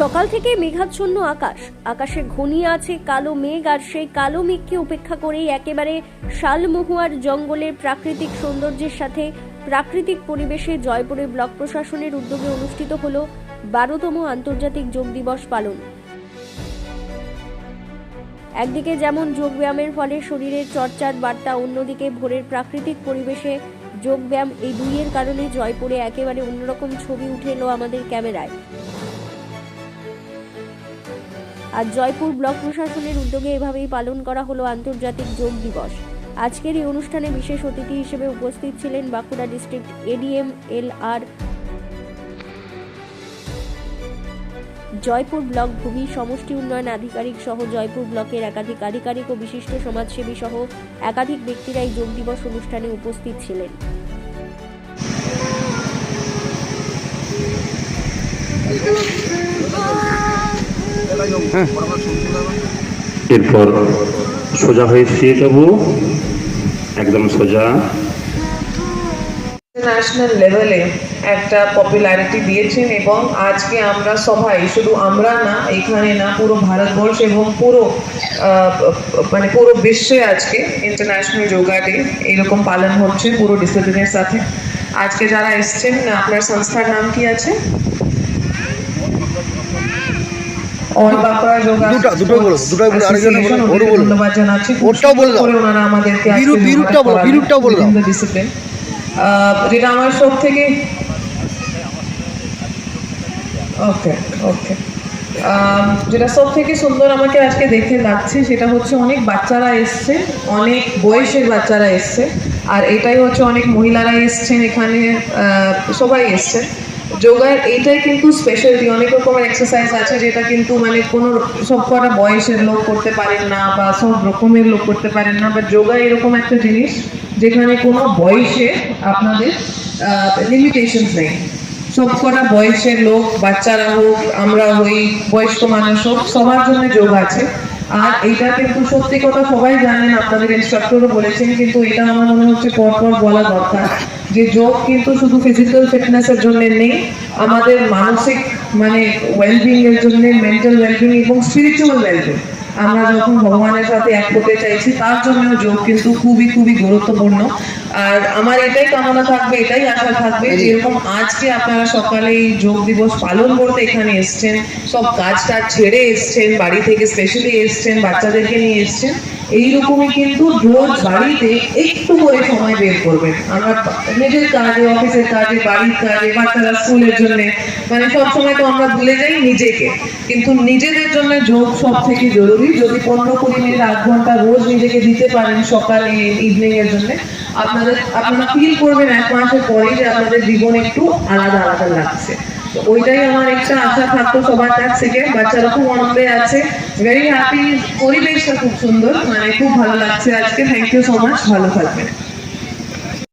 সকাল থেকে মেঘাচ্ছন্ন আকাশ, আকাশে ঘনিয়ে আছে কালো মেঘ, আর সেই কালো মেঘকে উপেক্ষা করেই একেবারে শালমহুয়ার জঙ্গলের প্রাকৃতিক সৌন্দর্যের সাথে প্রাকৃতিক পরিবেশে জয়পুরে ব্লক প্রশাসনের উদ্যোগে অনুষ্ঠিত হলো 12তম আন্তর্জাতিক যোগ দিবস পালন। একদিকে যেমন যোগব্যায়ামের ফলে শরীরের চর্চার বার্তা, অন্যদিকে ভোরের প্রাকৃতিক পরিবেশে যোগব্যায়াম, এই দুইয়ের কারণে জয়পুরে একেবারে অন্যরকম ছবি উঠে এলো আমাদের ক্যামেরায়। আজ জয়পুর ব্লক প্রশাসনের উদ্যোগে এভাবেই পালন করা হলো আন্তর্জাতিক যোগ দিবস। আজকের এই অনুষ্ঠানে বিশেষ অতিথি হিসেবে উপস্থিত ছিলেন Bankura district ADM LR, Jaipur block ভূমি সমষ্টি উন্নয়ন আধিকারিক সহ জয়পুর ব্লকের একাধিক আধিকারিক ও বিশিষ্ট সমাজসেবী সহ একাধিক ব্যক্তিরা এই যোগ দিবস অনুষ্ঠানে উপস্থিত ছিলেন। এরপর সোজা হয়ে শুয়ে যাবো, একদম সোজা। ন্যাশনাল লেভেলে একটা পপুলারিটি দিয়েছেন এবং আজকে আমরা সবাই, শুধু আমরা না, এখানে না, পুরো ভারতবর্ষ এবং পুরো বিশ্বে আজকে ইন্টারন্যাশনাল যোগা ডে এরকম পালন হচ্ছে পুরো ডিসিপ্লিনের সাথে। আজকে যারা এসছেন, আপনার সংস্থার নাম কি আছে? ধন্যবাদ জানাচ্ছি। ওনারা আমাদেরকে ডিসিপ্লিন, যেটা আমার সব থেকে যেটা সব থেকে সুন্দর আমাকে আজকে দেখে লাগছে সেটা হচ্ছে অনেক বাচ্চারা এসছে, অনেক বয়সের বাচ্চারা এসছে, আর এটাই হচ্ছে অনেক মহিলারা এসছেন এখানে, সবাই এসছে। যোগার এইটাই কিন্তু স্পেশালিটি। অনেক রকমের এক্সারসাইজ আছে যেটা কিন্তু কোনো সব কটা বয়সের লোক করতে পারেন না বা সব রকমের লোক করতে পারেন না, বাট যোগা এরকম একটা জিনিস যেখানে কোনো বয়সে আপনাদের লিমিটেশনস নেই। সব কটা বয়সের লোক, বাচ্চারা হোক, আমরা হই, বয়স্ক মানুষ হোক, সবার জন্য যোগ আছে। আর এটা কিন্তু সত্যি কথা সবাই জানেন, আপনাদের ইনস্ট্রাক্টরও বলেছেন, কিন্তু এটা আমার মনে হচ্ছে পরপর বলা দরকার যে যোগ কিন্তু শুধু ফিজিক্যাল ফিটনেসের জন্য নেই, আমাদের মানসিক ওয়েলবিং এর জন্য, মেন্টাল ওয়েলবিং এবং স্পিরিচুয়াল ওয়েলবিং, আমরা যখন ভগবানের সাথে এক হতে চাইছি তার জন্য যোগ কিন্তু খুবই খুবই গুরুত্বপূর্ণ। আর আমার এটাই কামনা থাকবে, এটাই আশা থাকবে, যেরকম আজকে আপনারা সকালে এই যোগ দিবস পালন করতে এখানে এসছেন, সব কাজ ছেড়ে এসছেন, বাড়ি থেকে স্পেশালি এসছেন, বাচ্চাদেরকে নিয়ে এসছেন, এইরকমই কিন্তু রোজ বাড়িতে একটু করে সময় বের করবেন। আমরা নিজের কাজে, অফিসের কাজে, বাড়ির কাজে, বাচ্চারা স্কুলের জন্য, সব সময় তো আমরা ভুলে যাই নিজেকে, কিন্তু নিজেদের জন্য যোগ সব থেকে জরুরি। যদি 15-20 মিনিট, 8 ঘন্টা রোজ নিজেকে দিতে পারেন সকালে, ইভিনিং এর জন্য, আপনারা ফিল করবেন 1 মাসের পরে যে আপনাদের জীবন একটু আলাদা আলাদা লাগছে। ওইটাই আমার একটা আশা থাকতো সবার কাছ থেকে। বাচ্চারা খুব আনন্দে আছে, ভেরি হ্যাপি, পরিবেশটা খুব সুন্দর, খুব ভালো লাগছে আজকে। থ্যাংক ইউ সো মাচ, ভালো থাকবেন।